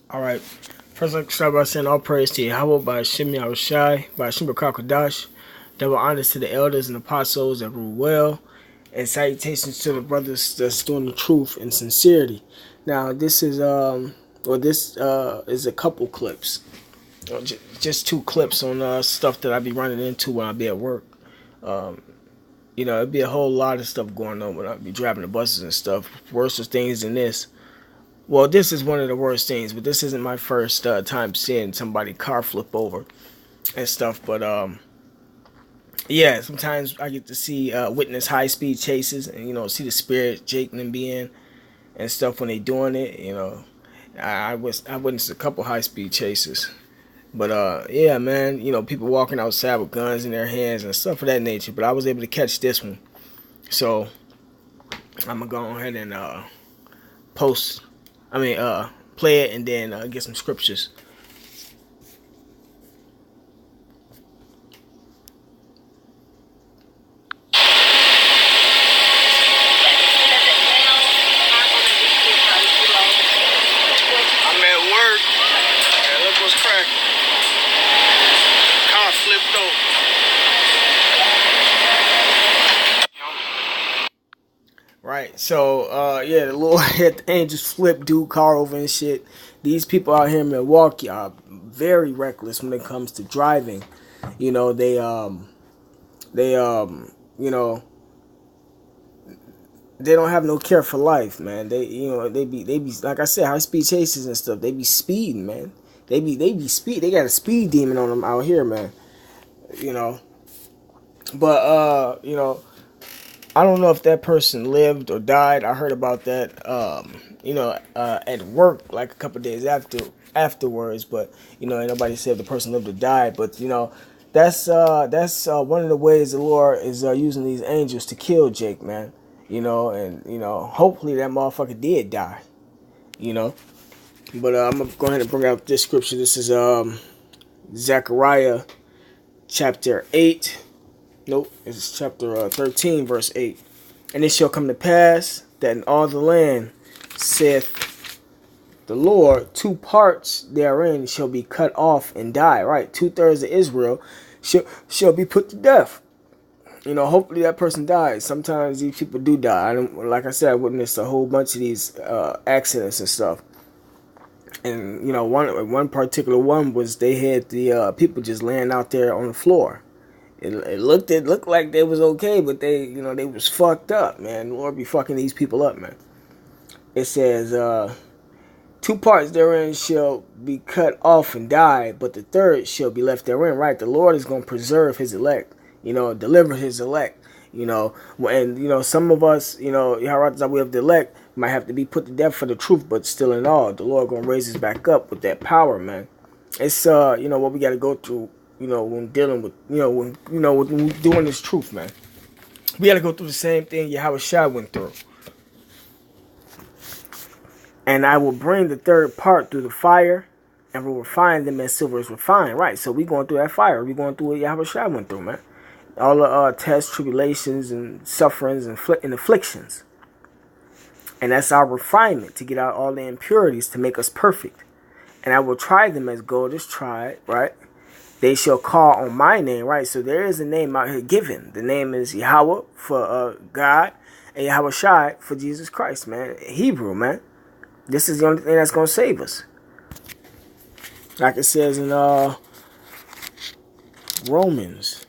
All right. First, I'd like to start by saying all praise to Yahweh by Hashem Yahushai, by Hashem Kakadash. Double honors to the elders and apostles that rule well, and salutations to the brothers that's doing the truth and sincerity. Now, this is is a couple clips, just two clips on stuff that I be running into when I be at work. Um, it'd be a whole lot of stuff going on when I be driving the buses and stuff. Worse things than this. Well, this is one of the worst things, but this isn't my first time seeing somebody car flip over and stuff. But yeah, sometimes I get to see witness high speed chases and see the spirit Jake and them being and stuff when they doing it. I witnessed a couple high speed chases, but yeah, man, people walking outside with guns in their hands and stuff of that nature. But I was able to catch this one, so I'm gonna go ahead and post. Play it and then get some scriptures. I'm at work. Yeah, look what's cracking. Car flipped over. Right, so yeah, the Lord had the angels flip dude car over and shit. These people out here in Milwaukee are very reckless when it comes to driving. They they don't have no care for life, man. They be like I said, high speed chases and stuff. They be speeding, man. They be speed. They got a speed demon on them out here, man. You know, but I don't know if that person lived or died. I heard about that, at work like a couple days afterwards. But ain't nobody said if the person lived or died. But that's one of the ways the Lord is using these angels to kill Jake, man. And hopefully that motherfucker did die. But I'm gonna go ahead and bring out this scripture. This is Zechariah chapter 8. Nope, it's chapter 13, verse 8. And it shall come to pass that in all the land, saith the Lord, two parts therein shall be cut off and die. Right, 2/3 of Israel shall be put to death. Hopefully that person dies. Sometimes these people do die. Like I said, I witnessed a whole bunch of these accidents and stuff. And one particular one was they had the people just laying out there on the floor. It looked like they was okay, but they was fucked up, man. Lord be fucking these people up, man. It says, two parts therein shall be cut off and die, but the third shall be left therein. Right, the Lord is going to preserve His elect, deliver His elect. And some of us, we have the elect might have to be put to death for the truth, but still in all, the Lord gonna raise us back up with that power, man. It's what we got to go through. When dealing with, when doing this truth, man. We got to go through the same thing Yahweh Shai went through. And I will bring the third part through the fire and will refine them as silver is refined. Right, so we going through that fire. We going through what Yahweh Shai went through, man. All the tests, tribulations, and sufferings and afflictions. And that's our refinement to get out all the impurities to make us perfect. And I will try them as gold is tried, right? They shall call on my name, right? So there is a name out here given. The name is Yahweh for God and Yahweh Shai for Jesus Christ, man. Hebrew, man. This is the only thing that's going to save us. Like it says in Romans.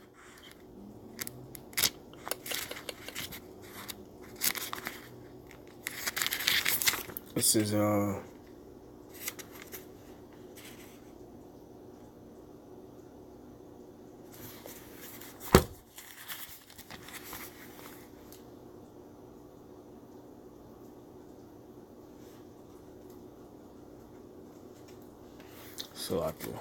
This is Salakia.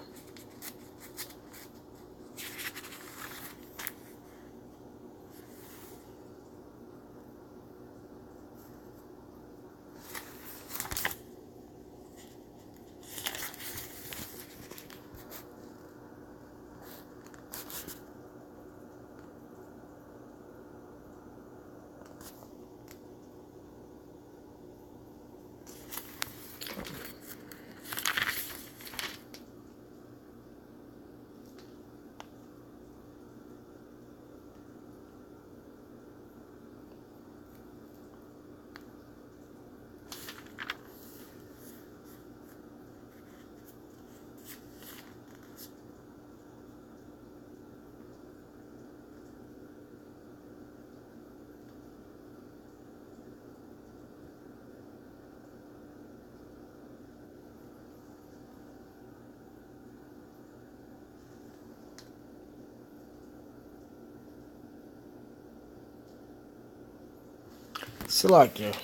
Salakia.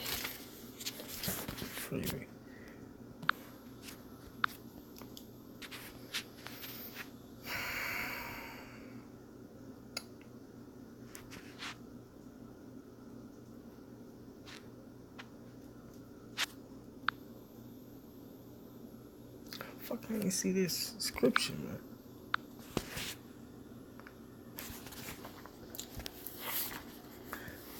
Fuck, I can't see this scripture, man.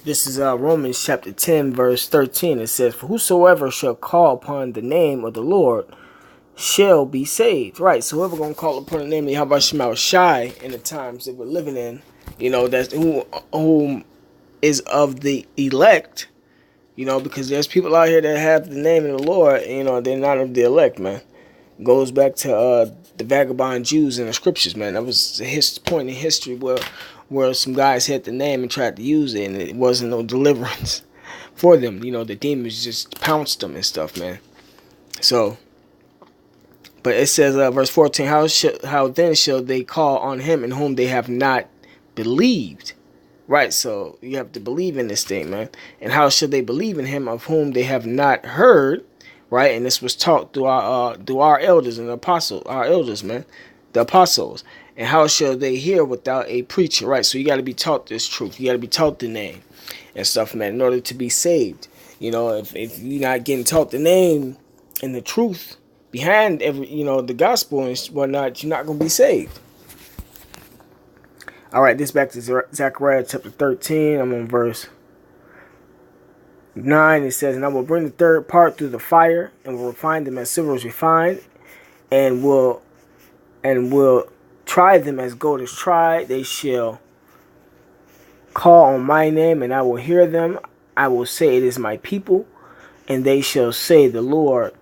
This is Romans chapter 10, verse 13. It says, "For whosoever shall call upon the name of the Lord shall be saved." Right, so whoever gonna call upon the name of Yahweh Shema Shai in the times that we're living in, that's who is of the elect, because there's people out here that have the name of the Lord, they're not of the elect, man. Goes back to the vagabond Jews in the scriptures, man. That was a point in history where some guys had the name and tried to use it, and it wasn't no deliverance for them. The demons just pounced them and stuff, man. So, but it says, verse 14, how then shall they call on him in whom they have not believed? Right, so you have to believe in this thing, man. And how shall they believe in him of whom they have not heard? Right, and this was taught through our elders and the apostles, our elders, man, the apostles. And how shall they hear without a preacher? Right, so you got to be taught this truth. You got to be taught the name and stuff, man, in order to be saved. If you're not getting taught the name and the truth behind the gospel and whatnot, you're not gonna be saved. All right, this back to Zechariah chapter 13. I'm on verse 9. It says, "And I will bring the third part through the fire, and will refine them as silver is refined, and will try them as gold is tried. They shall call on my name, and I will hear them. I will say, it is my people, and they shall say, the Lord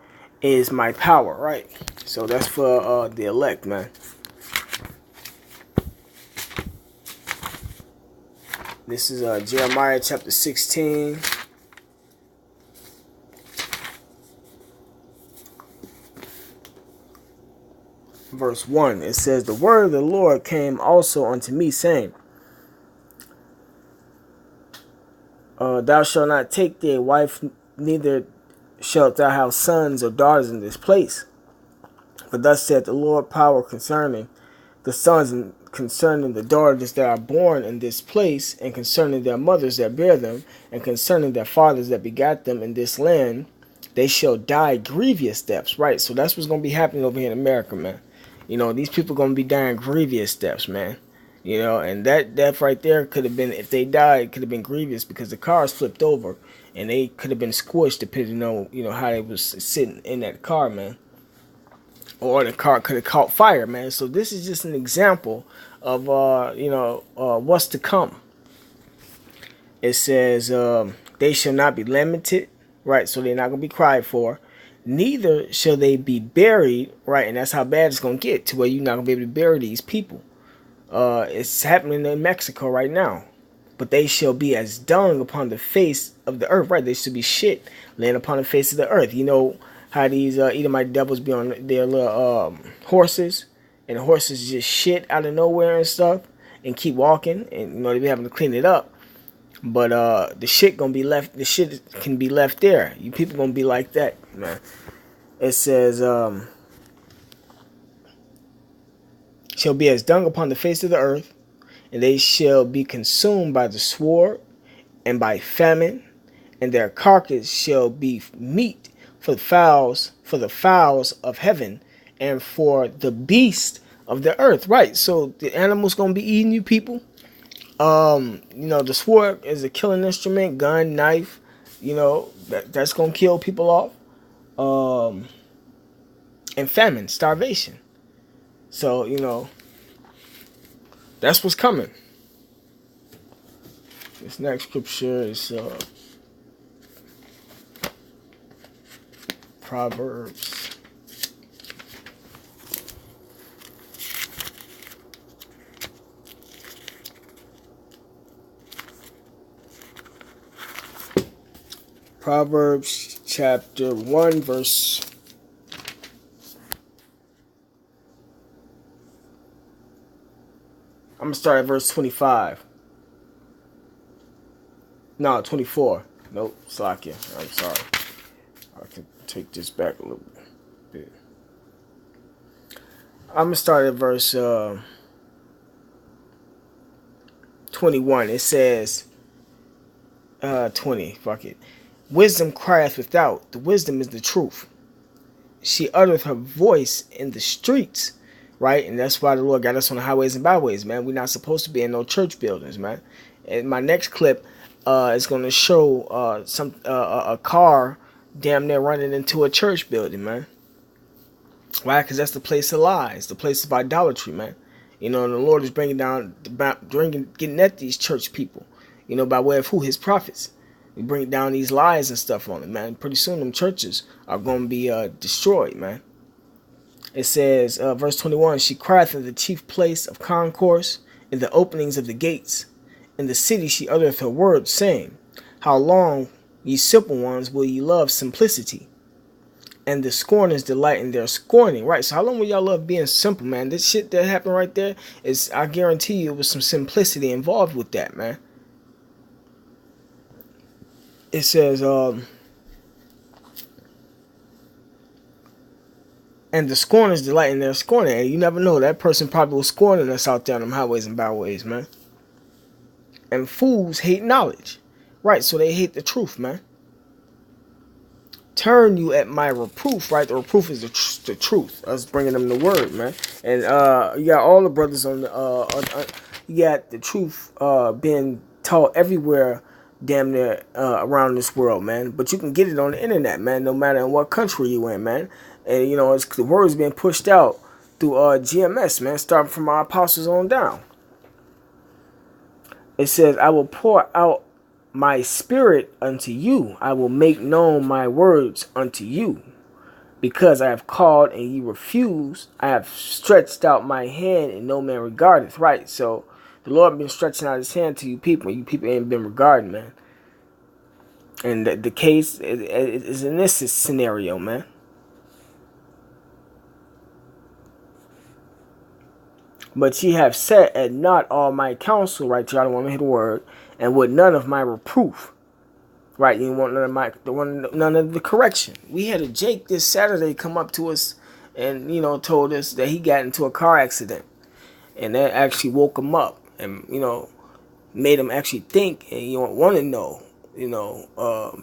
is my power." Right, so that's for the elect, man. This is Jeremiah chapter 16. Verse 1, it says, "The word of the Lord came also unto me, saying, thou shalt not take thee a wife, neither shalt thou have sons or daughters in this place. For thus saith the Lord, power concerning the sons and concerning the daughters that are born in this place, and concerning their mothers that bear them, and concerning their fathers that begat them in this land, they shall die grievous deaths." Right, so that's what's going to be happening over here in America, man. These people going to be dying grievous deaths, man. And that death right there could have been, if they died, could have been grievous because the cars flipped over and they could have been squished depending on, how they was sitting in that car, man. Or the car could have caught fire, man. So this is just an example of, what's to come. It says, they shall not be lamented, right? So they're not going to be cried for. Neither shall they be buried, right? And that's how bad it's going to get, to where you're not going to be able to bury these people. It's happening in Mexico right now. But they shall be as dung upon the face of the earth, right? They should be shit laying upon the face of the earth. You know how these Edomite devils be on their little horses, and the horses just shit out of nowhere and stuff, and keep walking, and they be having to clean it up. But the shit gonna be left. The shit can be left there. You people gonna be like that, man. It says, shall be as dung upon the face of the earth, and they shall be consumed by the sword and by famine, and their carcass shall be meat for the fowls of heaven, and for the beast of the earth. Right. So the animals gonna be eating you people. The sword is a killing instrument, gun, knife, that's gonna kill people off. And famine, starvation. So, that's what's coming. This next scripture is Proverbs. Proverbs chapter 1, verse... I'm going to start at verse 25. No, 24. Nope, Slakia. I'm sorry. I can take this back a little bit. I'm gonna start at verse 21. It says 20. Fuck it. Wisdom crieth without. The wisdom is the truth. She uttereth her voice in the streets, right? And that's why the Lord got us on the highways and byways, man. We're not supposed to be in no church buildings, man. And my next clip is going to show a car damn near running into a church building, man. Why? Because that's the place of lies, the place of idolatry, man. You know, and the Lord is getting at these church people, you know, by way of who? His prophets. We bring down these lies and stuff on it, man. Pretty soon them churches are going to be destroyed, man. It says, verse 21, she crieth in the chief place of concourse, in the openings of the gates. In the city she uttereth her words, saying, how long, ye simple ones, will ye love simplicity? And the scorners delight in their scorning. Right, so how long will y'all love being simple, man? This shit that happened right there is, I guarantee you, it was some simplicity involved with that, man. It says, and the scorners delight in their scorning. And you never know, that person probably was scorning us out there on them highways and byways, man. And fools hate knowledge. Right, so they hate the truth, man. Turn you at my reproof, right? The reproof is the truth. Us bringing them the word, man. And you got all the brothers on the, you got the truth being taught everywhere damn near around this world, man. But you can get it on the internet, man, no matter in what country you in, man. And, you know, the word is being pushed out through GMS, man, starting from our apostles on down. It says, I will pour out my spirit unto you. I will make known my words unto you. Because I have called and ye refuse, I have stretched out my hand and no man regardeth. Right, so the Lord been stretching out his hand to you people. You people ain't been regarding, man. And the case is in this scenario, man. But ye have set at not all my counsel, right? Y'all don't want to hear the word, and with none of my reproof, right? You want none of the correction. We had a Jake this Saturday come up to us, and you know told us that he got into a car accident, and that actually woke him up, and you know made him actually think, and you don't want to know, you know,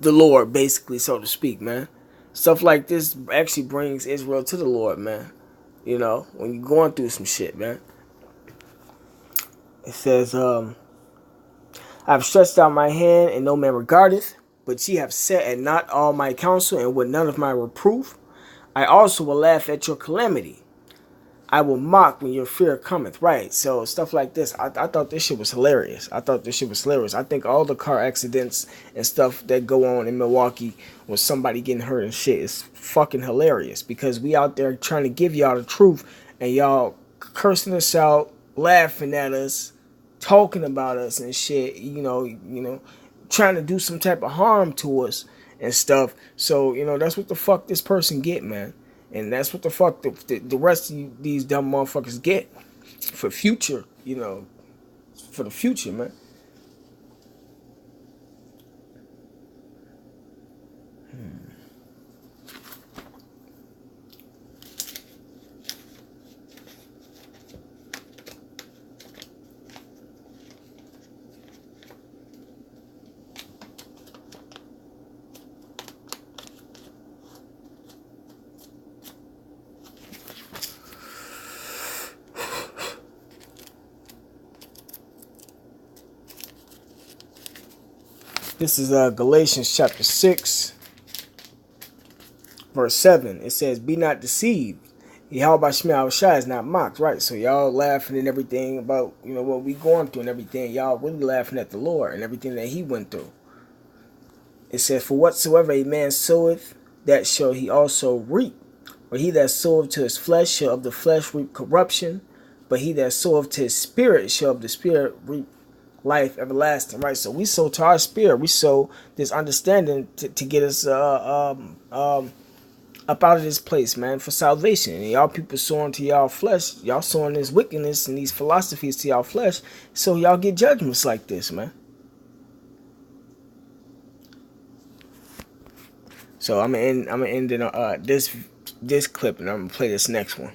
the Lord, basically, so to speak, man. Stuff like this actually brings Israel to the Lord, man. You know, when you're going through some shit, man. It says, I have stretched out my hand, and no man regardeth, but ye have set at not all my counsel, and with none of my reproof. I also will laugh at your calamity. I will mock when your fear cometh. Right, so stuff like this. I thought this shit was hilarious. I think all the car accidents and stuff that go on in Milwaukee with somebody getting hurt and shit is fucking hilarious. Because we out there trying to give y'all the truth, and y'all cursing us out, laughing at us, talking about us and shit. You know, trying to do some type of harm to us and stuff. So, you know, that's what the fuck this person get, man. And that's what the fuck the rest of these dumb motherfuckers get for future, you know, for the future, man. This is Galatians chapter 6, verse 7. It says, be not deceived. Yahweh Shema Shai is not mocked, right? So y'all laughing and everything about, you know, what we going through and everything. Y'all really laughing at the Lord and everything that he went through. It says, for whatsoever a man soweth, that shall he also reap. For he that soweth to his flesh shall of the flesh reap corruption, but he that soweth to his spirit shall of the spirit reap life everlasting. Right, so we sow to our spirit. We sow this understanding to get us up out of this place, man, for salvation. And y'all people sowing to y'all flesh. Y'all sowing this wickedness and these philosophies to y'all flesh, so y'all get judgments like this, man. So I'm gonna end this clip, and I'm gonna play this next one.